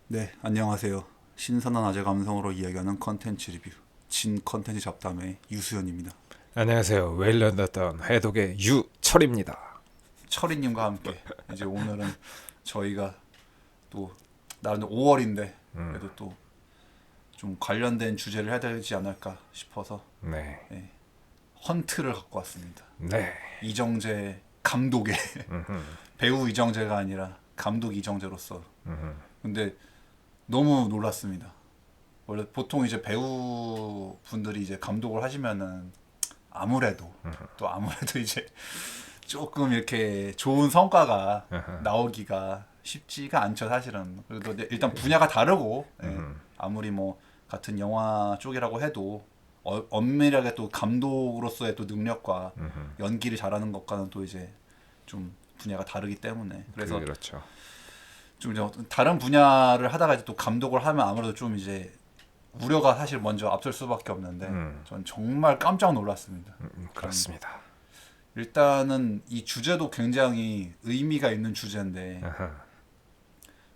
네, 안녕하세요. 신선한 아재 감성으로 이야기하는 컨텐츠 리뷰 진 컨텐츠 잡담의 유수연입니다. 안녕하세요. 웨일런드던 해독의 유철입니다. 철이님과 함께 이제 오늘은 저희가 또 나름 5월인데 그래도 또 좀 관련된 주제를 해야 되지 않을까 싶어서 네, 예, 헌트를 갖고 왔습니다. 네, 이정재 감독의 배우 이정재가 아니라 감독 이정재로서 근데 너무 놀랐습니다. 원래 보통 이제 배우 분들이 이제 감독을 하시면은 아무래도 또 아무래도 이제 조금 이렇게 좋은 성과가 나오기가 쉽지가 않죠, 사실은. 그래도 일단 분야가 다르고 예, 아무리 뭐 같은 영화 쪽이라고 해도 엄밀하게 또 감독으로서의 또 능력과 연기를 잘하는 것과는 또 이제 좀 분야가 다르기 때문에 그래서 그렇죠. 좀 이제 다른 분야를 하다가 이제 또 감독을 하면 아무래도 좀 이제 우려가 사실 먼저 앞설 수밖에 없는데 전 정말 깜짝 놀랐습니다. 그렇습니다. 일단은 이 주제도 굉장히 의미가 있는 주제인데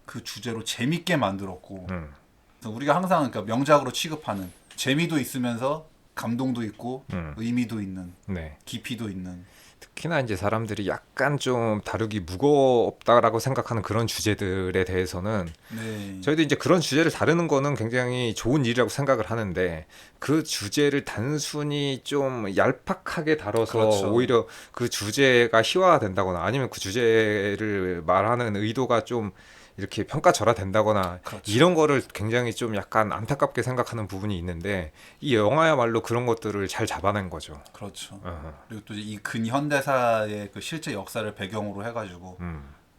그 주제로 재밌게 만들었고 그래서 우리가 항상 그러니까 명작으로 취급하는 재미도 있으면서 감동도 있고 의미도 있는 네, 깊이도 있는 특히나 이제 사람들이 약간 좀 다루기 무겁다라고 생각하는 그런 주제들에 대해서는 네 저희도 이제 그런 주제를 다루는 거는 굉장히 좋은 일이라고 생각을 하는데 그 주제를 단순히 좀 얄팍하게 다뤄서 그렇죠 오히려 그 주제가 희화화된다거나 아니면 그 주제를 말하는 의도가 좀 이렇게 평가절하된다거나 그렇죠 이런 거를 굉장히 좀 약간 안타깝게 생각하는 부분이 있는데 이 영화야말로 그런 것들을 잘 잡아낸 거죠. 그렇죠. 어허. 그리고 또 이 근현대사의 그 실제 역사를 배경으로 해가지고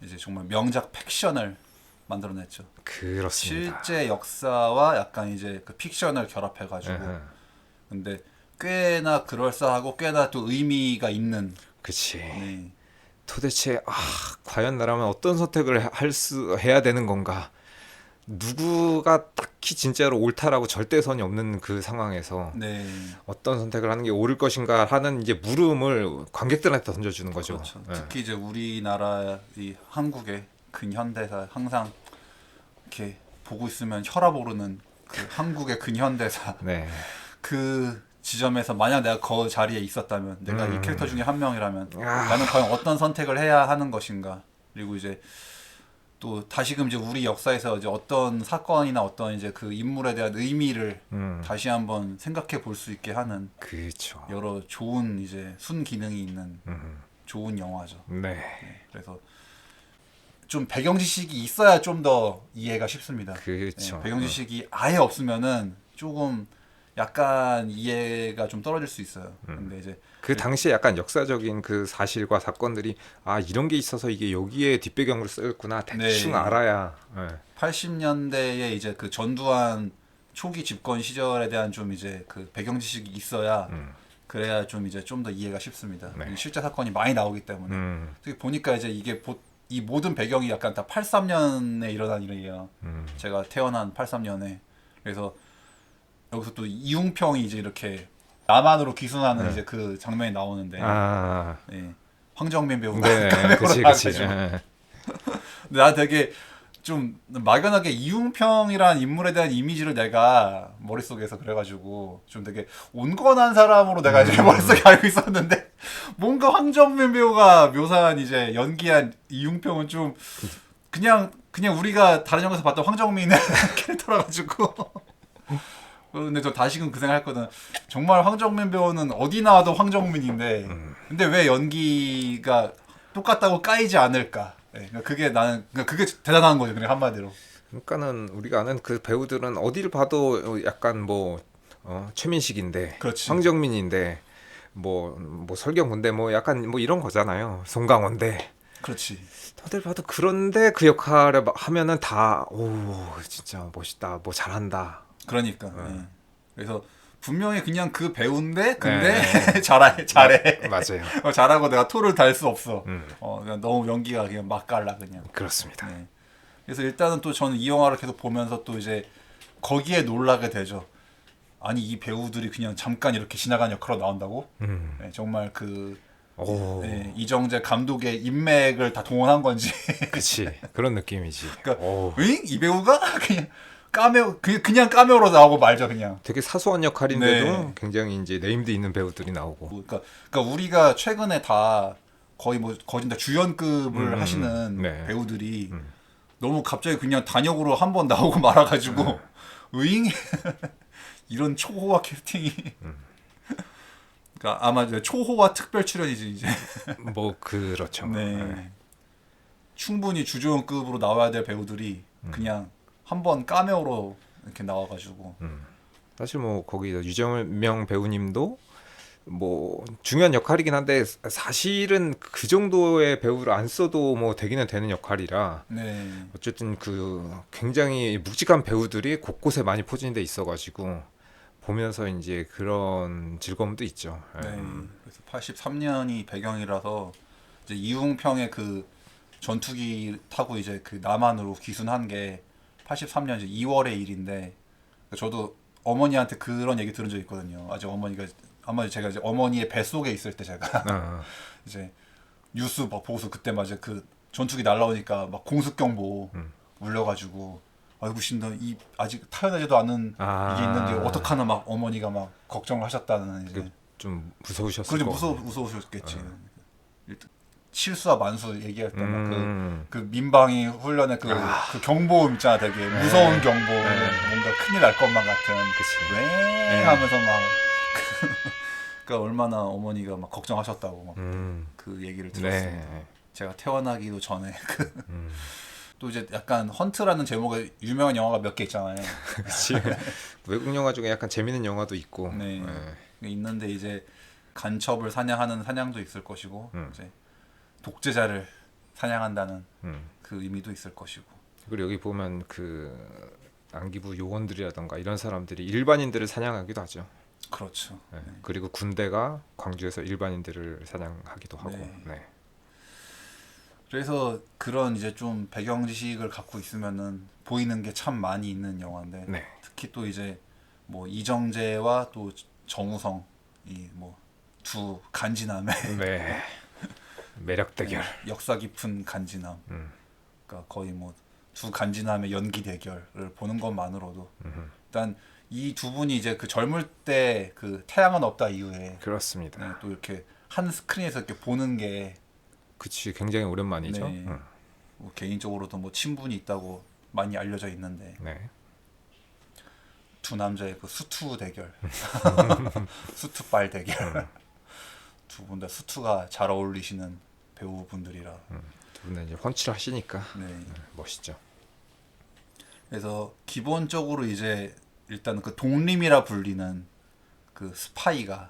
이제 정말 명작 팩션을 만들어냈죠. 그렇습니다. 실제 역사와 약간 이제 그 픽션을 결합해가지고 어허. 근데 꽤나 그럴싸하고 꽤나 또 의미가 있는 그치. 네 도대체 과연 나라면 어떤 선택을 해야 되는 건가? 누구가 딱히 진짜로 옳다라고 절대선이 없는 그 상황에서 네, 어떤 선택을 하는 게 옳을 것인가 하는 이제 물음을 관객들한테 던져주는 거죠. 그렇죠. 예. 특히 이제 우리나라 이 한국의 근현대사 항상 이렇게 보고 있으면 혈압 오르는 그 한국의 근현대사 네. 그 지점에서 만약 내가 그 자리에 있었다면 내가 이 캐릭터 중에 한 명이라면 아, 나는 과연 어떤 선택을 해야 하는 것인가 그리고 이제 또 다시금 이제 우리 역사에서 이제 어떤 사건이나 어떤 이제 그 인물에 대한 의미를 다시 한번 생각해 볼 수 있게 하는 그렇죠. 여러 좋은 이제 순기능이 있는 좋은 영화죠. 네. 그래서 좀 배경 지식이 있어야 좀 더 이해가 쉽습니다. 예, 그렇죠. 배경 지식이 아예 없으면은 조금 약간 이해가 좀 떨어질 수 있어요. 근데 이제 그 당시에 약간 역사적인 그 사실과 사건들이 이런 게 있어서 이게 여기에 뒷배경으로 쓰였구나 대충 네 알아야 80년대에 이제 그 전두환 초기 집권 시절에 대한 좀 이제 그 배경 지식이 있어야 그래야 좀 이제 좀 더 이해가 쉽습니다. 네. 실제 사건이 많이 나오기 때문에 음, 특히 보니까 이제 이게 이 모든 배경이 약간 다 83년에 일어난 일이에요. 제가 태어난 83년에 그래서 여기서 또 이웅평이 이제 이렇게 남한으로 귀순하는 이제 그 장면이 나오는데 아, 예, 황정민 배우가 네, 카메오로 그치, 그치. 나와가지고 근데 나 되게 좀 막연하게 이웅평이란 인물에 대한 이미지를 내가 머릿속에서 그래가지고 좀 되게 온건한 사람으로 내가 이제 머릿속에 알고 있었는데 뭔가 황정민 배우가 묘사한 이제 연기한 이웅평은 좀 그냥 우리가 다른 영화에서 봤던 황정민의 캐릭터라 가지고 근데 저 다시금 그 생각했거든. 정말 황정민 배우는 어디 나와도 황정민인데 근데 왜 연기가 똑같다고 까이지 않을까? 네, 그러니까 그게 나는 그게 대단한 거죠. 그냥 한마디로. 그러니까는 우리가 아는 그 배우들은 어디를 봐도 약간 뭐 최민식인데 그렇지. 황정민인데 뭐 설경구인데 뭐 약간 뭐 이런 거잖아요. 송강호인데 그렇지. 다들 봐도 그런데 그 역할을 하면은 다 오 진짜 멋있다 뭐 잘한다. 그러니까. 예. 그래서 분명히 그냥 그 배우인데 근데 네. 잘해. 맞아요. 잘하고 내가 토를 달 수 없어. 그냥 너무 연기가 그냥 맛깔나 그냥. 그렇습니다. 네. 그래서 일단은 또 저는 이 영화를 계속 보면서 또 이제 거기에 놀라게 되죠. 아니 이 배우들이 그냥 잠깐 이렇게 지나간 역할로 나온다고? 네, 정말 그 오, 네, 이정재 감독의 인맥을 다 동원한 건지. 그치. 그런 느낌이지. 그러니까 오, 응? 이 배우가 그냥 까메오 그냥 까메오로 나오고 말죠 그냥. 되게 사소한 역할인데도 네. 굉장히 이제 네임드 있는 배우들이 나오고. 그러니까 우리가 최근에 다 거의 뭐 거진 다 주연급을 하시는 네. 배우들이 너무 갑자기 그냥 단역으로 한 번 나오고 말아가지고 으잉 이런 초호화 캐스팅이. 그러니까 아마 이제 초호화 특별 출연이지 이제. 뭐 그렇죠. 네. 충분히 주조연급으로 나와야 될 배우들이 그냥 한 번 까메오로 이렇게 나와가지고. 사실 뭐 거기 유정명 배우님도 뭐 중요한 역할이긴 한데 사실은 그 정도의 배우를 안 써도 뭐 되기는 되는 역할이라 네. 어쨌든 그 굉장히 묵직한 배우들이 곳곳에 많이 포진돼 있어가지고 보면서 이제 그런 즐거움도 있죠. 네. 그래서 83년이 배경이라서 이제 이웅평의 그 전투기 타고 이제 그 남한으로 귀순한 게 83년 이제 2월의 일인데 저도 어머니한테 그런 얘기 들은 적 있거든요. 아직 어머니가 아마 제가 이제 어머니의 뱃속에 있을 때 제가 이제 뉴스 막 보고서 그때 맞아 그 전투기 날라오니까 막 공습경보 울려가지고 아이고 신나 이 아직 태어나지도 않은 이게 있는데 어떡하나 막 어머니가 막 걱정을 하셨다는 이제 좀 무서우셨을 그렇죠 거. 무서우셨겠지. 일단 실수와 만수 얘기할 때 막 그 음. 민방위 훈련의 그 경보음 있잖아 되게 무서운 경보 뭔가 큰일 날 것만 같은 그치. 왜 하면서 막 그러니까 얼마나 어머니가 막 걱정하셨다고 막 그 얘기를 들었습니다. 네. 제가 태어나기도 전에 또 이제 약간 헌트라는 제목의 유명한 영화가 몇 개 있잖아요. 그치. 외국 영화 중에 약간 재밌는 영화도 있고. 네. 있는데 이제 간첩을 사냥하는 사냥도 있을 것이고 이제 독재자를 사냥한다는 그 의미도 있을 것이고. 그리고 여기 보면 그 안기부 요원들이라던가 이런 사람들이 일반인들을 사냥하기도 하죠. 그렇죠. 네. 그리고 군대가 광주에서 일반인들을 사냥하기도 하고. 네. 네. 그래서 그런 이제 좀 배경 지식을 갖고 있으면은 보이는 게 참 많이 있는 영화인데 네. 특히 또 이제 뭐 이정재와 또 정우성 이 뭐 두 간지남의 네. 매력 대결. 역사 깊은 간지남. 그러니까 거의 뭐 두 간지남의 연기 대결을 보는 것만으로도 일단 이 두 분이 이제 그 젊을 때 그 태양은 없다 이후에 그렇습니다. 네, 또 이렇게 한 스크린에서 이렇게 보는 게 그치, 굉장히 오랜만이죠. 네. 뭐 개인적으로도 뭐 친분이 있다고 많이 알려져 있는데 네. 두 남자의 그 수투 대결, 수투빨 대결. 두 분 다 수투가 잘 어울리시는 배우분들이라. 두 분은 이제 펀치를 하시니까 네. 멋있죠. 그래서 기본적으로 이제 일단 그 독림이라 불리는 그 스파이가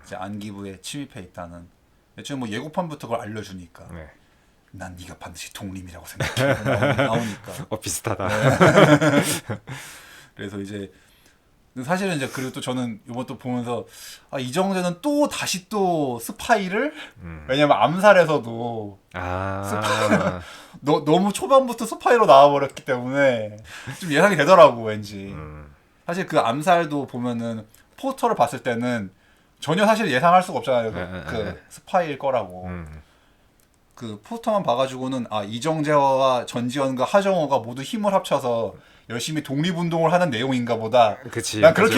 이제 안기부에 침입해 있다는. 애초에 뭐 예고편부터 그걸 알려주니까 네. 난 네가 반드시 독림이라고 생각해 나오니까. 비슷하다. 그래서 이제 사실은 이제 그리고 또 저는 이번 또 보면서 아 이정재는 또 다시 또 스파이를 왜냐면 암살에서도 너무 초반부터 스파이로 나와버렸기 때문에 좀 예상이 되더라고 왠지. 사실 그 암살도 보면은 포스터를 봤을 때는 전혀 사실 예상할 수가 없잖아요. 그 스파이일 거라고. 그 포스터만 봐가지고는 아 이정재와 전지현과 하정우가 모두 힘을 합쳐서 열심히 독립운동을 하는 내용인가 보다. 그치. 난 그렇게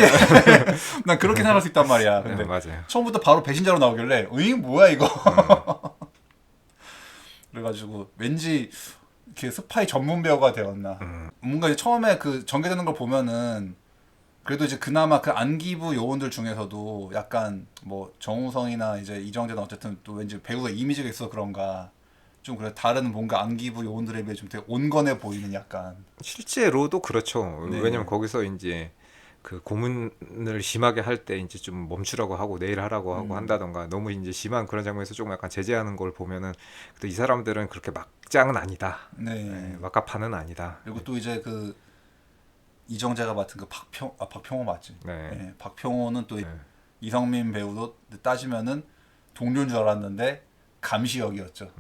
난 그렇게 생각할 수 있단 말이야. 근데 맞아요. 처음부터 바로 배신자로 나오길래 으잉 뭐야 이거. 그래가지고 왠지 이렇게 스파이 전문 배우가 되었나. 뭔가 이제 처음에 그 전개되는 걸 보면은 그래도 이제 그나마 그 안기부 요원들 중에서도 약간 뭐 정우성이나 이제 이정재는 어쨌든 또 왠지 배우의 이미지가 있어 그런가 좀 그래 다른 뭔가 안기부 요원들에 비해 좀 되게 온건해 보이는 약간. 실제로도 그렇죠. 네. 왜냐면 거기서 이제 그 고문을 심하게 할 때 이제 좀 멈추라고 하고 내일 하라고 하고 한다던가 너무 이제 심한 그런 장면에서 조금 약간 제재하는 걸 보면은 또 이 사람들은 그렇게 막장은 아니다. 네. 막가파는 아니다. 그리고 또 이제 그 이정재가 맡은 그 박평호 맞지? 네. 네. 박평호는 또 이성민 배우도 따지면은 동료인 줄 알았는데 감시 역이었죠.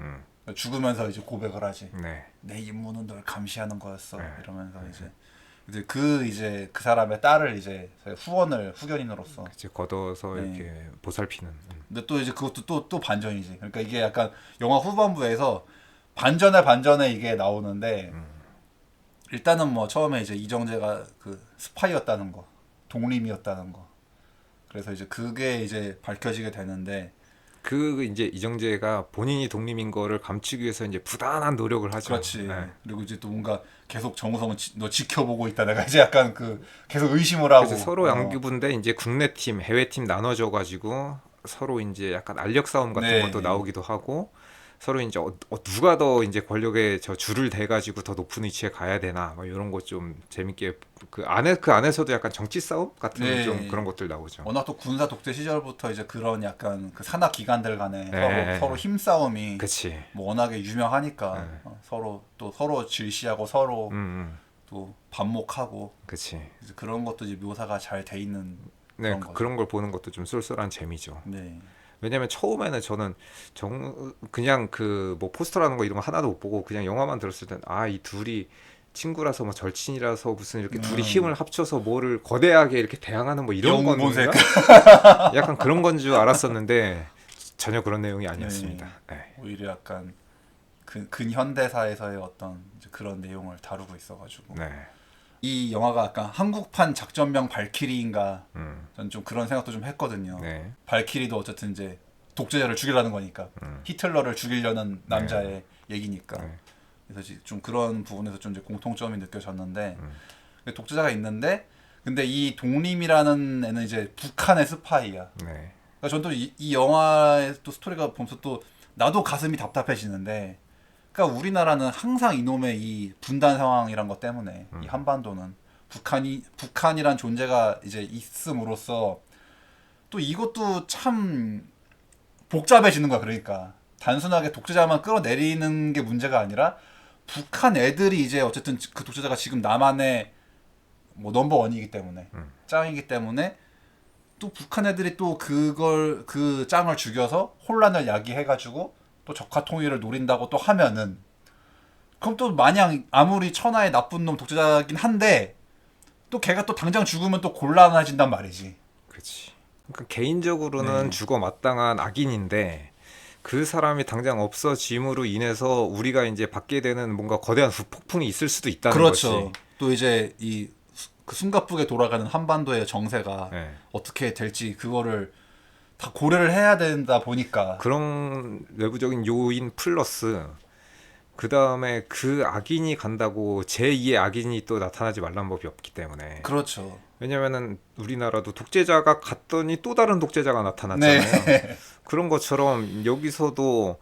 죽으면서 이제 고백을 하지. 네. 내 임무는 널 감시하는 거였어. 네. 이러면서 이제 이제 그 사람의 딸을 이제 후견인으로서. 이제 걷어서 네. 이렇게 보살피는. 근데 또 이제 그것도 또 반전이지. 그러니까 이게 약간 영화 후반부에서 반전에 이게 나오는데 일단은 뭐 처음에 이제 이정재가 그 스파이였다는 거, 독림이었다는 거. 그래서 이제 그게 이제 밝혀지게 되는데 그 이제 이정재가 본인이 독립인 거를 감추기 위해서 이제 부단한 노력을 하죠. 그렇지. 네. 그리고 이제 또 뭔가 계속 정우성은 너 지켜보고 있다. 내가 이제 약간 그 계속 의심을 하고. 그래서 서로 양규부인데 이제 국내 팀, 해외 팀 나눠져 가지고 서로 이제 약간 알력 싸움 같은 네, 것도 네. 나오기도 하고 서로 이제 누가 더 이제 권력에 저 줄을 대 가지고 더 높은 위치에 가야 되나 뭐 이런 거 좀 재밌게 그 안에서도 약간 정치 싸움 같은 네. 좀 그런 것들 나오죠. 워낙 또 군사 독재 시절부터 이제 그런 약간 그 산악 기관들 간에 네. 서로 힘싸움이 그치. 뭐 워낙에 유명하니까 네. 서로 질시하고 서로 음. 또 반목하고 그치. 이제 그런 것도 이제 묘사가 잘 돼 있는 네, 그런 거죠. 그런 걸 보는 것도 좀 쏠쏠한 재미죠. 네. 왜냐면 처음에는 저는 그냥 그 뭐 포스터라는 거 이런 거 하나도 못 보고 그냥 영화만 들었을 땐 아, 이 둘이 친구라서 뭐 절친이라서 무슨 이렇게 둘이 힘을 합쳐서 뭐를 거대하게 이렇게 대항하는 뭐 이런 건가? 영웅본색. 약간 그런 건 줄 알았었는데 전혀 그런 내용이 아니었습니다. 네. 오히려 약간 근현대사에서의 어떤 이제 그런 내용을 다루고 있어가지고 네. 이 영화가 약간 한국판 작전명 발키리인가 음. 전 좀 그런 생각도 좀 했거든요. 네. 발키리도 어쨌든 이제 독재자를 죽이려는 거니까 히틀러를 죽이려는 남자의 얘기니까 네. 그래서 좀 그런 부분에서 좀 이제 공통점이 느껴졌는데 독재자가 있는데 근데 이 독림이라는 애는 이제 북한의 스파이야. 네. 그러니까 전 또 이 영화의 또 스토리가 보면서 또 나도 가슴이 답답해지는데 그러니까 우리나라는 항상 이놈의 이 분단 상황이란 것 때문에 이 한반도는 북한이란 존재가 이제 있음으로써 또 이것도 참 복잡해지는 거야. 그러니까 단순하게 독재자만 끌어내리는 게 문제가 아니라 북한 애들이 이제 어쨌든 그 독재자가 지금 남한의 뭐 넘버 원이기 때문에 짱이기 때문에 또 북한 애들이 또 그 짱을 죽여서 혼란을 야기해가지고 또 적화 통일을 노린다고 또 하면은 그럼 또 마냥 아무리 천하의 나쁜 놈 독재자긴 한데 또 걔가 또 당장 죽으면 또 곤란해진단 말이지. 그렇지. 그러니까 개인적으로는 네. 죽어 마땅한 악인인데 그 사람이 당장 없어짐으로 인해서 우리가 이제 받게 되는 뭔가 거대한 후폭풍이 있을 수도 있다는 그렇죠. 것이. 또 이제 그 숨가쁘게 돌아가는 한반도의 정세가 네. 어떻게 될지 그거를 다 고려를 해야 된다 보니까 그런 외부적인 요인 플러스 그 다음에 그 악인이 간다고 제2의 악인이 또 나타나지 말라는 법이 없기 때문에. 그렇죠. 왜냐면은 우리나라도 독재자가 갔더니 또 다른 독재자가 나타났잖아요. 네. 그런 것처럼 여기서도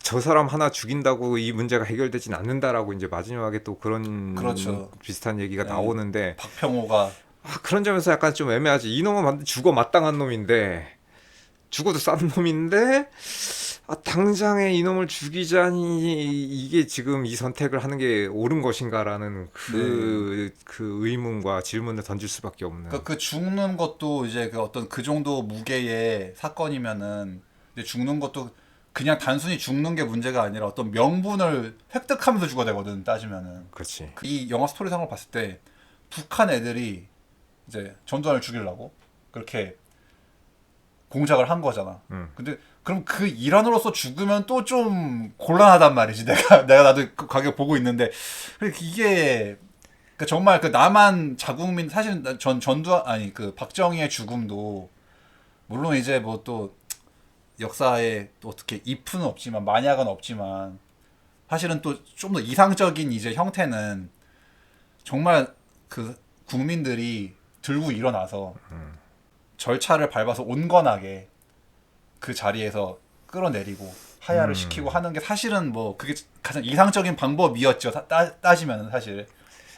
저 사람 하나 죽인다고 이 문제가 해결되진 않는다라고 이제 마지막에 또 그런 그렇죠. 비슷한 얘기가 네. 나오는데 박평호가 그런 점에서 약간 좀 애매하지. 이놈은 죽어 마땅한 놈인데 죽어도 싼 놈인데 당장에 이놈을 죽이자니 이게 지금 이 선택을 하는 게 옳은 것인가라는 그 의문과 질문을 던질 수밖에 없는. 그 죽는 것도 이제 그 어떤 그 정도 무게의 사건이면은 이제 죽는 것도 그냥 단순히 죽는 게 문제가 아니라 어떤 명분을 획득하면서 죽어야 되거든 따지면은. 그렇지. 이 영화 스토리상으로 봤을 때 북한 애들이 이제 전두환을 죽이려고 그렇게 공작을 한 거잖아. 근데 그럼 그 일환으로서 죽으면 또 좀 곤란하단 말이지. 나도 그 가격 보고 있는데 이게 그러니까 정말 그 남한 자국민 사실 전두환 아니 그 박정희의 죽음도 물론 이제 뭐 또 역사에 또 어떻게 if는 없지만 만약은 없지만 사실은 또 좀 더 이상적인 이제 형태는 정말 그 국민들이 들고 일어나서 절차를 밟아서 온건하게 그 자리에서 끌어내리고 하야를 시키고 하는 게 사실은 뭐 그게 가장 이상적인 방법이었죠. 따지면은 사실.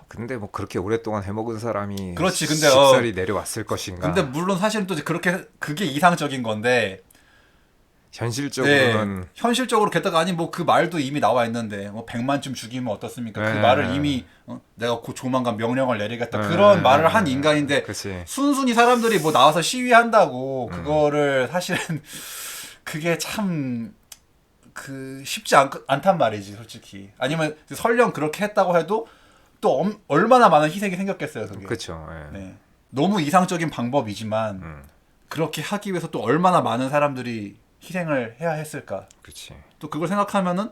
근데 뭐 그렇게 오랫동안 해먹은 사람이 그렇지. 근데 쉽사리 내려왔을 것인가. 근데 물론 사실은 또 그렇게 그게 이상적인 건데 현실적으로는 네, 현실적으로 게다가 아니 뭐 그 말도 이미 나와 있는데 뭐 100만쯤 죽이면 어떻습니까? 그 네. 말을 이미 내가 조만간 명령을 내리겠다 그런 말을 한 인간인데 그치. 순순히 사람들이 뭐 나와서 시위한다고 그거를 사실은 그게 참 쉽지 않단 말이지 솔직히. 아니면 설령 그렇게 했다고 해도 또 얼마나 많은 희생이 생겼겠어요, 그게. 그렇죠. 예. 네. 너무 이상적인 방법이지만 그렇게 하기 위해서 또 얼마나 많은 사람들이 희생을 해야 했을까. 그렇지. 또 그걸 생각하면은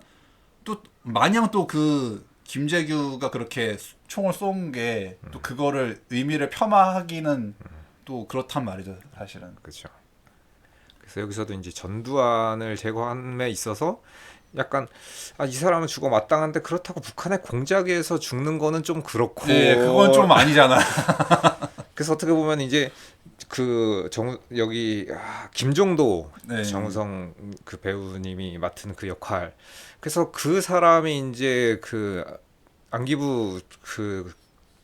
또 마냥 또 그 김재규가 그렇게 총을 쏜 게 또 그거를 의미를 폄하하기는 또 그렇단 말이죠, 사실은. 그렇죠. 그래서 여기서도 이제 전두환을 제거함에 있어서 약간 이 사람은 죽어 마땅한데 그렇다고 북한의 공작에서 죽는 거는 좀 그렇고. 네, 그건 좀 아니잖아. 그래서 어떻게 보면 이제 그 여기 김종도 네. 정우성 그 배우님이 맡은 그 역할. 그래서 그 사람이 이제 그 안기부 그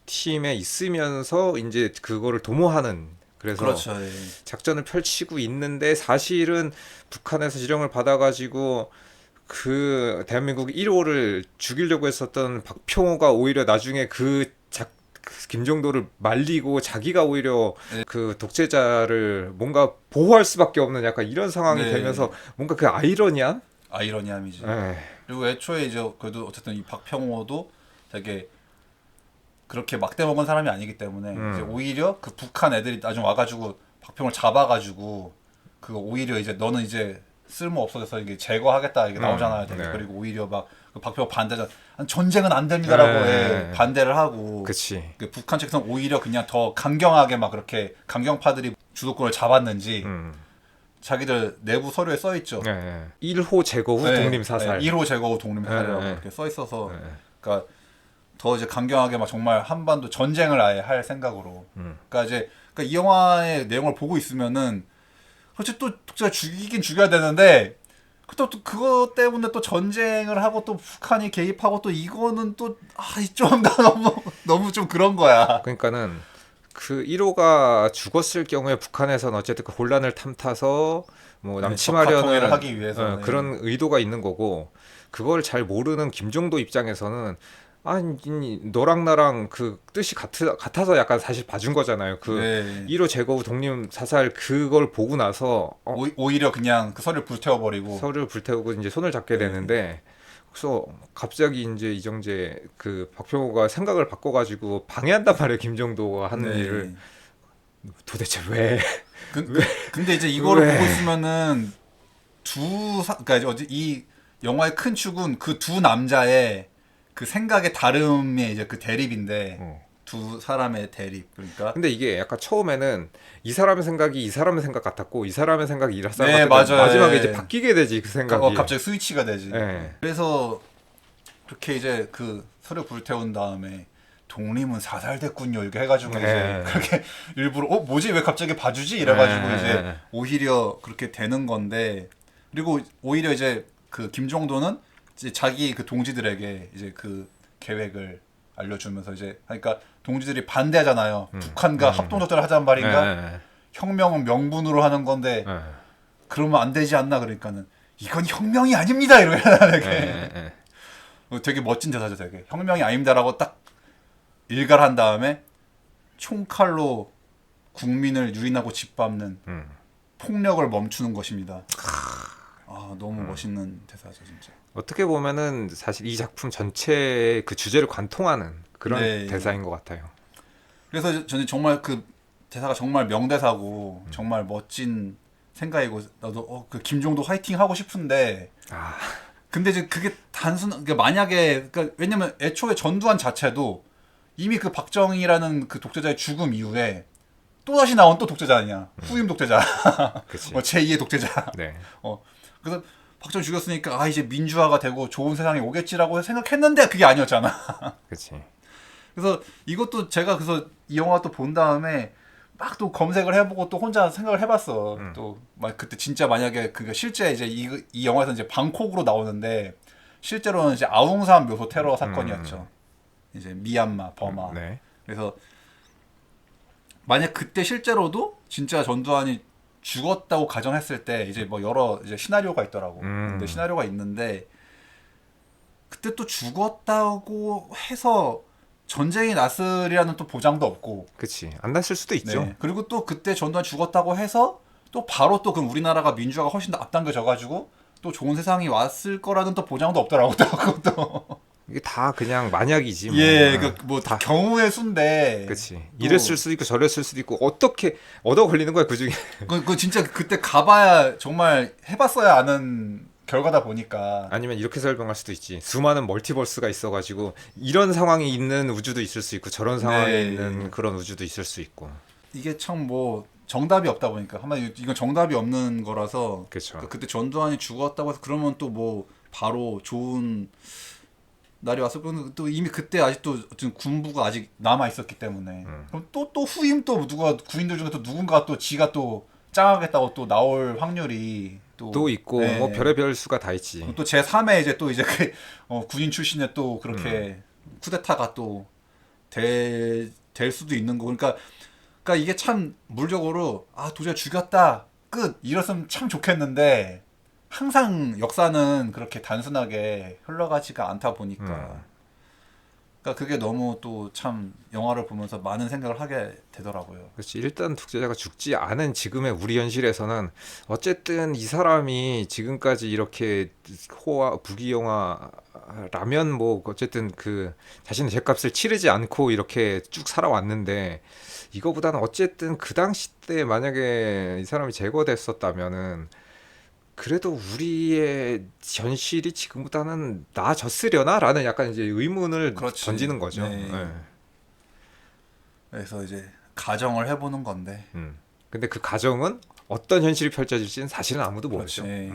팀에 있으면서 이제 그거를 도모하는. 그래서 그렇죠. 예. 작전을 펼치고 있는데 사실은 북한에서 지령을 받아가지고 그 대한민국 1호를 죽이려고 했었던 박평호가 오히려 나중에 그 김종도를 말리고 자기가 오히려 네. 그 독재자를 뭔가 보호할 수밖에 없는 약간 이런 상황이 네. 되면서 뭔가 그 아이러니한? 아이러니함이지. 에이. 그리고 애초에 이제 그래도 어쨌든 이 박평호도 되게 그렇게 막대 먹은 사람이 아니기 때문에 이제 오히려 그 북한 애들이 나중 와가지고 박평호를 잡아가지고 그 오히려 이제 너는 이제 쓸모 없어져서 이게 제거하겠다 이게 나오잖아요. 되게. 네. 그리고 오히려 막 그 박평호 반대자 전쟁은 안 됩니다라고 네. 반대를 하고 그치. 그 북한 측에서는 오히려 그냥 더 강경하게 막 그렇게 강경파들이 주도권을 잡았는지 자기들 내부 서류에 써 있죠. 네. 1호 제거 후 독립사살. 1호 제거 후 독립사살이라고 네. 이렇게 써 있어서 네. 그러니까 더 이제 강경하게 막 정말 한반도 전쟁을 아예 할 생각으로. 그러니까 이 영화의 내용을 보고 있으면은 그렇지 또 독재자 죽이긴 죽여야 되는데 또 그거 때문에 또 전쟁을 하고 또 북한이 개입하고 또 이거는 또 좀 너무 좀 그런 거야. 그러니까는 그 1호가 죽었을 경우에 북한에서는 어쨌든 그 혼란을 탐타서 뭐 남침하려는 통일을 하기 위해서 그런 의도가 있는 거고 그걸 잘 모르는 김종도 입장에서는 아니 너랑 나랑 그 뜻이 같아서 약간 사실 봐준 거잖아요. 그 네. 1호 제거 후 독립 사살 그걸 보고 나서 오히려 그냥 그 서류를 불태워버리고 서류를 불태우고 이제 손을 잡게 되는데 그래서 갑자기 이제 이정재 그 박평호가 생각을 바꿔가지고 방해한단 말이에요. 김종도가 하는 일을 도대체 왜? 근데 이제 이거를 왜? 보고 있으면은 그러니까 이 영화의 큰 축은 그 두 남자의 그 생각의 다름의 이제 그 대립인데 두 사람의 대립 그러니까. 근데 이게 약간 처음에는 이 사람의 생각이 이 사람의 생각 같았고 이 사람의 생각이 이 사람 네, 같았고 맞아요. 마지막에 예. 이제 바뀌게 되지 그 생각이. 갑자기 스위치가 되지. 예. 그래서 그렇게 이제 그 서류 불태운 다음에 독립은 사살됐군요 이렇게 해가지고 이제 그렇게 일부러 뭐지 왜 갑자기 봐주지 이래가지고 이제 오히려 그렇게 되는 건데 그리고 오히려 이제 그 김종도는 이제 자기 그 동지들에게 이제 그 계획을 알려주면서 이제 그러니까 동지들이 반대하잖아요. 북한과 합동조사를 하자는 말인가? 혁명은 명분으로 하는 건데 그러면 안 되지 않나 그러니까는 이건 혁명이 아닙니다 이렇게 되게 멋진 대사죠. 되게 혁명이 아닙니다라고 딱 일갈한 다음에 총칼로 국민을 유린하고 짓밟는 폭력을 멈추는 것입니다. 너무 멋있는 대사죠 진짜. 어떻게 보면은 사실 이 작품 전체의 그 주제를 관통하는 그런 네. 대사인 것 같아요. 그래서 저는 정말 그 대사가 정말 명대사고 정말 멋진 생각이고 나도 그 김종도 화이팅 하고 싶은데 근데 이제 그게 그러니까 만약에 그러니까 왜냐면 애초에 전두환 자체도 이미 그 박정희라는 그 독재자의 죽음 이후에 또 다시 나온 또 독재자 아니야. 후임 독재자. 제2의 독재자. 네. 그래서 박정희 죽였으니까 이제 민주화가 되고 좋은 세상이 오겠지라고 생각했는데 그게 아니었잖아. 그렇지. 그래서 이것도 제가 그래서 이 영화 또 본 다음에 막 또 검색을 해보고 또 혼자 생각을 해봤어. 또 막 그때 진짜 만약에 그니까 실제 이제 이 영화에서 이제 방콕으로 나오는데 실제로는 이제 아웅산 묘소 테러 사건이었죠. 이제 미얀마, 버마. 네. 그래서 만약 그때 실제로도 진짜 전두환이 죽었다고 가정했을 때 이제 뭐 여러 이제 시나리오가 있더라고. 근데 시나리오가 있는데 그때 또 죽었다고 해서 전쟁이 났으리라는 또 보장도 없고. 그렇지. 안 났을 수도 있죠. 네. 그리고 또 그때 전두환 죽었다고 해서 또 바로 또 그럼 우리나라가 민주화가 훨씬 더 앞당겨져 가지고 또 좋은 세상이 왔을 거라는 또 보장도 없더라고. 또 그것도. 이게 다 그냥 만약이지 뭐. 예, 뭐 다 경우의 수인데. 그치. 이랬을 수도 있고 저랬을 수도 있고 어떻게 얻어 걸리는 거야 그중에. 그 진짜 그때 가봐야 정말 해봤어야 아는 결과다 보니까. 아니면 이렇게 설명할 수도 있지. 수많은 멀티버스가 있어가지고 이런 상황이 있는 우주도 있을 수 있고 저런 상황이 네. 있는 그런 우주도 있을 수 있고. 이게 참 뭐 정답이 없다 보니까 한마디 이건 정답이 없는 거라서. 그쵸. 그때 전두환이 죽었다고 해서 그러면 또 뭐 바로 좋은 날이 왔을 거는 또 이미 그때 아직도 어쨌든 군부가 아직 남아 있었기 때문에 그럼 또 후임 또 누가 구인들 중에 또 누군가 또 지가 또 짱하겠다고 또 나올 확률이 또 있고 네. 뭐 별의별 수가 다 있지. 또 제 3회 이제 또 이제 그 군인 출신에 또 그렇게 쿠데타가 또 될 수도 있는 거 그러니까 이게 참 물적으로 아 도저히 죽였다 끝 이랬으면 참 좋겠는데 항상 역사는 그렇게 단순하게 흘러가지가 않다 보니까 그러니까 그게 너무 또 참 영화를 보면서 많은 생각을 하게 되더라고요. 그렇지. 일단 독재자가 죽지 않은 지금의 우리 현실에서는 어쨌든 이 사람이 지금까지 이렇게 부귀영화라면 뭐 어쨌든 그 자신의 죗값을 치르지 않고 이렇게 쭉 살아왔는데 이거보다는 어쨌든 그 당시 때 만약에 이 사람이 제거됐었다면은 그래도 우리의 현실이 지금보다는 나아졌으려나라는 약간 이제 의문을 그렇지. 던지는 거죠. 네. 예. 그래서 이제 가정을 해보는 건데 근데 그 가정은 어떤 현실이 펼쳐질지는 사실은 아무도 모르죠. 그렇지.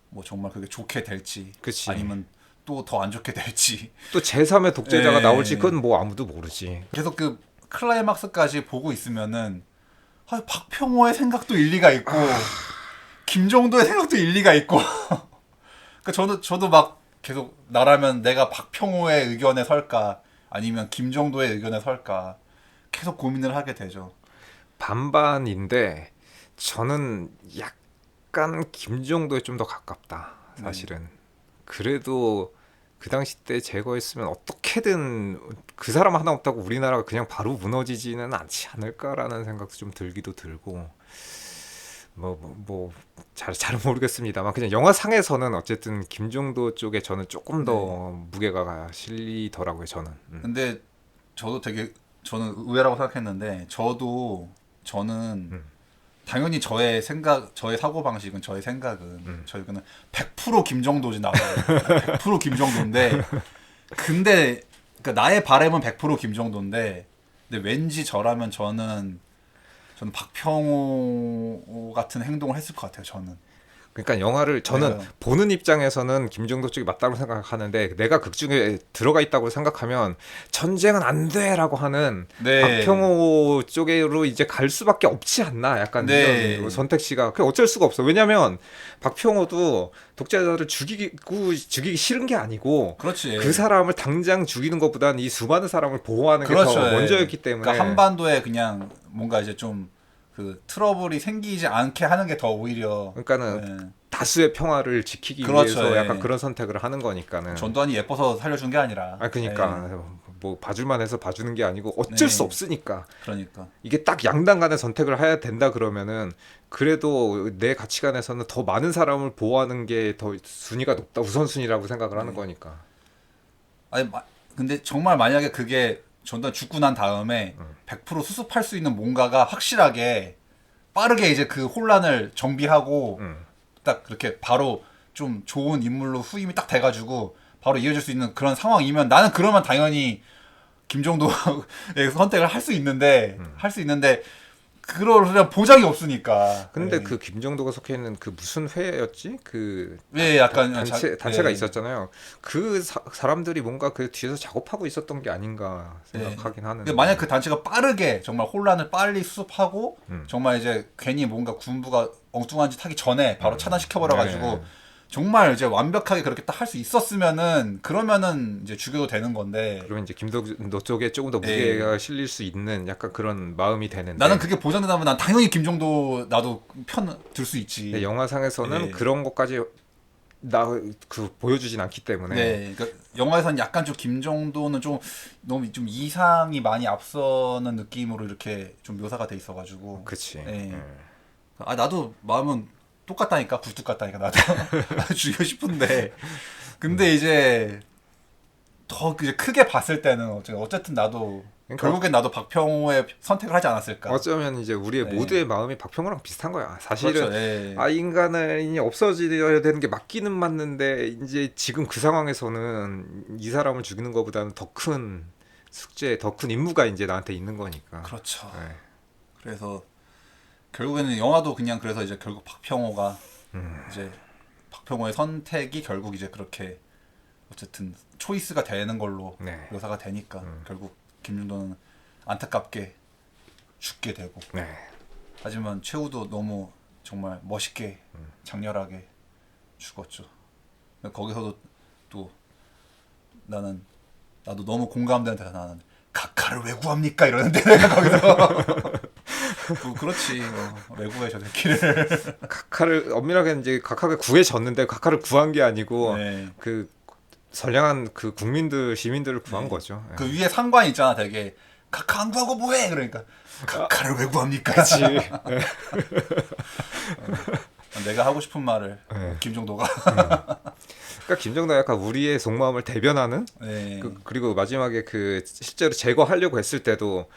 뭐 정말 그게 좋게 될지 그치. 아니면 또 더 안 좋게 될지 또 제3의 독재자가 예. 나올지 그건 뭐 아무도 모르지. 계속 그 클라이막스까지 보고 있으면은 아, 박평호의 생각도 일리가 있고 김정도의 생각도 일리가 있고 그러니까 저도 막 계속 나라면 내가 박평호의 의견에 설까 아니면 김정도의 의견에 설까 계속 고민을 하게 되죠. 반반인데 저는 약간 김정도에 좀 더 가깝다. 사실은. 그래도 그 당시 때 제거했으면 어떻게든 그 사람 하나 없다고 우리나라가 그냥 바로 무너지지는 않지 않을까라는 생각도 좀 들기도 들고 잘 모르겠습니다. 그냥 영화상에서는 어쨌든 김정도 쪽에 저는 조금 더 무게가 실리더라고요. 저는. 근데 저는 의외라고 생각했는데 저는 당연히 저의 사고방식은 저의 생각은 저희는 100% 김정도지 나와요. 100% 김정도인데 근데 그러니까 나의 바람은 100% 김정도인데 근데 왠지 저는 박평호 같은 행동을 했을 것 같아요. 저는. 그러니까 영화를 저는 네. 보는 입장에서는 김정도 쪽이 맞다고 생각하는데 내가 극 중에 들어가 있다고 생각하면 전쟁은 안 돼라고 하는 네. 박평호 쪽으로 이제 갈 수밖에 없지 않나 약간 네. 이런 선택지가 그 어쩔 수가 없어. 왜냐하면 박평호도 독재자를 죽이기 싫은 게 아니고 그렇지. 그 사람을 당장 죽이는 것보다는 이 수많은 사람을 보호하는 게 더 그렇죠. 먼저였기 때문에 그러니까 한반도에 그냥 뭔가 이제 좀 그 트러블이 생기지 않게 하는 게 더 오히려 그러니까는 네. 다수의 평화를 지키기 그렇죠, 위해서 예. 약간 그런 선택을 하는 거니까는. 전두환이 예뻐서 살려준 게 아니라. 그러니까 네. 뭐 봐줄만 해서 봐주는 게 아니고 어쩔 네. 수 없으니까 그러니까. 이게 딱 양당 간의 선택을 해야 된다 그러면은 그래도 내 가치관에서는 더 많은 사람을 보호하는 게 더 순위가 높다 우선순위라고 생각을 하는 거니까. 아니 근데 정말 만약에 그게 전두환 죽고 난 다음에 100% 수습할 수 있는 뭔가가 확실하게 빠르게 이제 그 혼란을 정비하고 딱 그렇게 바로 좀 좋은 인물로 후임이 딱 돼가지고 바로 이어질 수 있는 그런 상황이면 나는 그러면 당연히 김정도의 선택을 할 수 있는데 그럴 보장이 없으니까. 근데 네. 그 김정도가 속해 있는 그 무슨 회였지? 그 예, 약간 단체가 예. 있었잖아요. 그 사람들이 뭔가 그 뒤에서 작업하고 있었던 게 아닌가 생각하긴 하는데. 만약 그 단체가 빠르게 정말 혼란을 빨리 수습하고 정말 이제 괜히 뭔가 군부가 엉뚱한 짓 하기 전에 바로 차단시켜버려가지고 네. 정말 이제 완벽하게 그렇게 딱 할 수 있었으면은 그러면은 이제 죽여도 되는 건데 그러면 이제 김정도 쪽에 조금 더 무게가 실릴 수 있는 약간 그런 마음이 되는데 나는 그게 보장된다면 난 당연히 김정도 나도 편 들 수 있지. 근데 영화상에서는 예. 그런 것까지 보여주진 않기 때문에 네, 그러니까 영화에서는 약간 좀 김정도는 좀 너무 좀 이상이 많이 앞서는 느낌으로 이렇게 좀 묘사가 돼 있어가지고. 그치. 예. 나도 마음은 똑같다니까 굴뚝 같다니까 나도 죽이고 싶은데 근데 이제 더 이제 크게 봤을 때는 어쨌든 나도 그러니까 결국엔 나도 박평호의 선택을 하지 않았을까. 어쩌면 이제 우리의 네. 모두의 마음이 박평호랑 비슷한 거야. 사실은 그렇죠. 예. 인간이 없어져야 되는 게 맞기는 맞는데 이제 지금 그 상황에서는 이 사람을 죽이는 것보다는 더 큰 숙제, 더 큰 임무가 이제 나한테 있는 거니까. 그렇죠. 네. 그래서 결국에는 영화도 그냥 그래서 이제 결국 박평호가 이제 박평호의 선택이 결국 이제 그렇게 어쨌든 초이스가 되는 걸로 네. 묘사가 되니까 결국 김준도는 안타깝게 죽게 되고 네. 하지만 최후도 너무 정말 멋있게 장렬하게 죽었죠. 거기서도 또 나도 너무 공감되는 대사 나는 각하를 왜 구합니까 이러는데 내가 거기서 그렇지 왜 구해 저 새끼를. 각하를 엄밀하게 이제 각하가 구해졌는데 각하를 구한 게 아니고 네. 그 선량한 그 국민들 시민들을 구한 네. 거죠. 그 위에 상관 있잖아 되게 각하 안 구하고 뭐해 그러니까 각하를 왜 구합니까. 그렇지. 내가 하고 싶은 말을 네. 김종도가 그러니까 김정도가 약간 우리의 속마음을 대변하는 네. 그리고 마지막에 그 실제로 제거하려고 했을 때도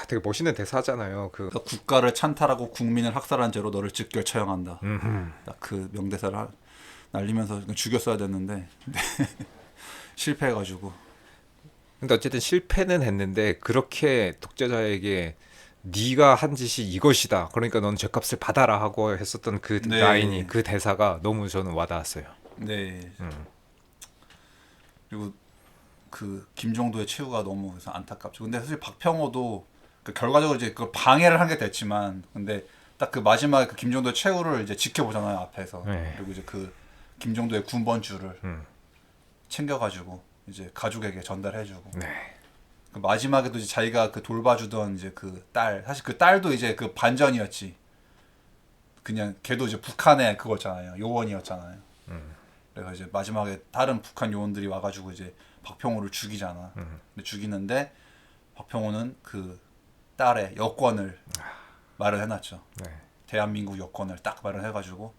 되게 멋있는 대사잖아요. 그 국가를 찬탈하고 국민을 학살한 죄로 너를 즉결 처형한다. 음흠. 딱 그 명대사를 날리면서 죽였어야 됐는데 실패해가지고. 근데 어쨌든 실패는 했는데 그렇게 독재자에게 네가 한 짓이 이것이다. 그러니까 넌 죄값을 받아라 하고 했었던 그 네. 라인이 그 대사가 너무 저는 와닿았어요. 네. 그리고 그 김종도의 최후가 너무 그래서 안타깝죠. 근데 사실 박평호도 그 결과적으로 이제 그 방해를 한 게 됐지만, 근데 딱 그 마지막에 그 김종도의 최후를 이제 지켜보잖아요 앞에서. 네. 그리고 이제 그 김종도의 군번줄을 음. 챙겨가지고 이제 가족에게 전달해주고. 네. 그 마지막에도 이제 자기가 그 돌봐주던 이제 그 딸, 사실 그 딸도 이제 그 반전이었지. 그냥 걔도 이제 북한의 그거잖아요. 요원이었잖아요. 그래서 이제 마지막에 다른 북한 요원들이 와가지고 이제 박평호를 죽이잖아. 근데 죽이는데 박평호는 그 딸의 여권을 마련해놨죠. 네. 대한민국 여권을 딱 마련해가지고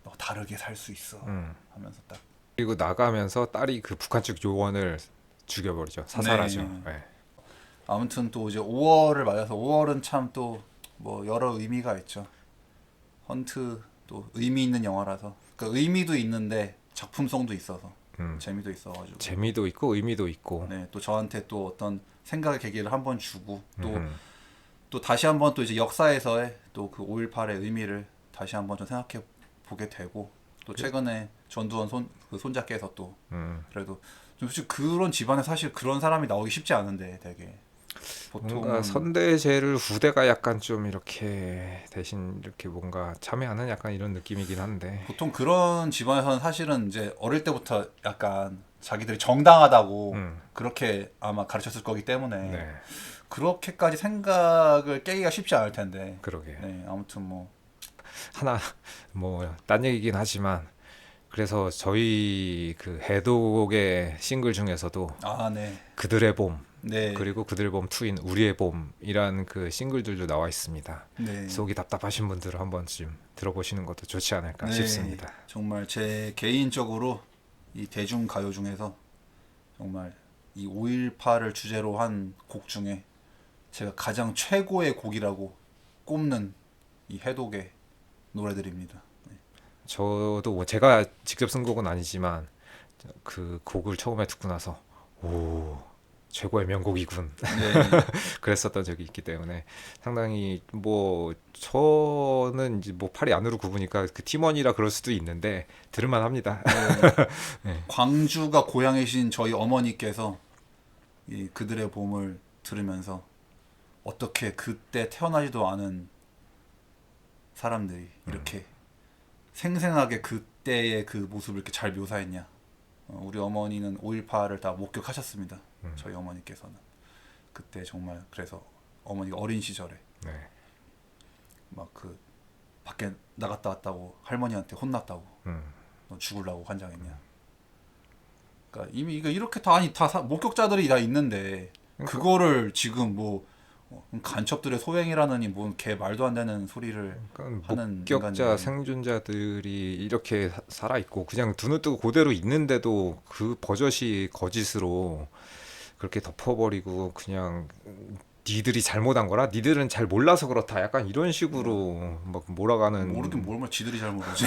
너 다르게 살 수 있어 하면서 딱. 그리고 나가면서 딸이 그 북한 측 요원을 죽여버리죠. 사살하죠. 네. 네. 아무튼 또 이제 5월을 맞아서 5월은 참 또 뭐 여러 의미가 있죠. 헌트 또 의미 있는 영화라서 그 의미도 있는데 작품성도 있어서 재미도 있어가지고 재미도 있고 의미도 있고. 네, 또 저한테 또 어떤 생각의 계기를 한번 주고 또 음흠. 또 다시 한번 또 이제 역사에서의 또 그 5.18의 의미를 다시 한번 좀 생각해 보게 되고 또 최근에 전두환 그 손자께서 또 그래도 좀 솔직히 그런 집안에 사실 그런 사람이 나오기 쉽지 않은데 되게 뭔가 보통은 선대제를 후대가 약간 좀 이렇게 대신 이렇게 뭔가 참여하는 약간 이런 느낌이긴 한데. 보통 그런 집안에서는 사실은 이제 어릴 때부터 약간 자기들이 정당하다고 그렇게 아마 가르쳤을 거기 때문에 네. 그렇게까지 생각을 깨기가 쉽지 않을 텐데. 그러게. 네, 아무튼 뭐 하나 뭐 딴 얘기긴 하지만 그래서 저희 그 해독의 싱글 중에서도 네. 그들의 봄 네. 그리고 그들의 봄 2인 우리의 봄이란 그 싱글들도 나와 있습니다. 네. 속이 답답하신 분들은 한 번쯤 들어보시는 것도 좋지 않을까 네, 싶습니다. 정말 제 개인적으로 이 대중 가요 중에서 정말 이 5.18을 주제로 한 곡 중에 제가 가장 최고의 곡이라고 꼽는 이 해독의 노래들입니다. 저도 뭐 제가 직접 쓴 곡은 아니지만 그 곡을 처음에 듣고 나서 오 최고의 명곡이군 네. 그랬었던 적이 있기 때문에 상당히 뭐 저는 이제 뭐 팔이 안으로 굽으니까 그 팀원이라 그럴 수도 있는데 들을만 합니다. 네. 광주가 고향이신 저희 어머니께서 이 그들의 봄을 들으면서 어떻게 그때 태어나지도 않은 사람들이 이렇게 생생하게 그때의 그 모습을 이렇게 잘 묘사했냐. 우리 어머니는 5.18을 다 목격하셨습니다. 저희 어머니께서는 그때 정말 그래서 어머니가 어린 시절에 네. 막 그 밖에 나갔다 왔다고 할머니한테 혼났다고 너 죽으려고 환장했냐. 그러니까 이미 이거 이렇게 다 목격자들이 다 있는데 그거를 지금 뭐 간첩들의 소행이라느니 뭔 개 말도 안 되는 소리를 그러니까 하는 목격자 인간들이. 생존자들이 이렇게 살아 있고 그냥 눈을 뜨고 그대로 있는데도 그 버젓이 거짓으로 그렇게 덮어버리고 그냥 니들이 잘못한 거라 니들은 잘 몰라서 그렇다 약간 이런 식으로 막 몰아가는 모르긴 뭘 지들이 잘 모르지.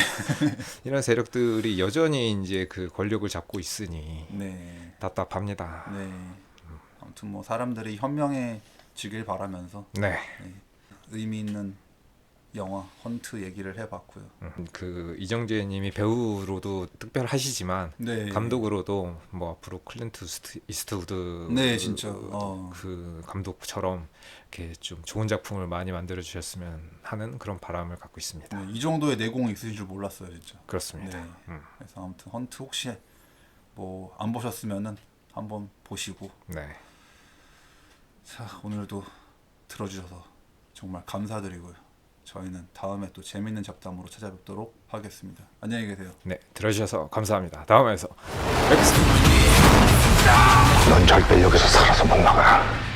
이런 세력들이 여전히 이제 그 권력을 잡고 있으니 네. 답답합니다. 네. 아무튼 뭐 사람들이 현명해지길 바라면서 네. 의미 있는 영화 헌트 얘기를 해봤고요. 그 이정재님이 배우로도 특별하시지만 네. 감독으로도 뭐 앞으로 클린트 이스트우드 네, 진짜. 그 감독처럼 이렇게 좀 좋은 작품을 많이 만들어 주셨으면 하는 그런 바람을 갖고 있습니다. 네, 이 정도의 내공이 있으신 줄 몰랐어요, 진짜. 그렇습니다. 네. 그래서 아무튼 헌트 혹시 뭐 안 보셨으면은 한번 보시고. 네. 자, 오늘도 들어주셔서 정말 감사드리고요. 저희는 다음에 또 재밌는 잡담으로 찾아뵙도록 하겠습니다. 안녕히 계세요. 네, 들어주셔서 감사합니다. 다음에서 뵙겠습니다. 넌 절대 여기서 살아서 못 나가.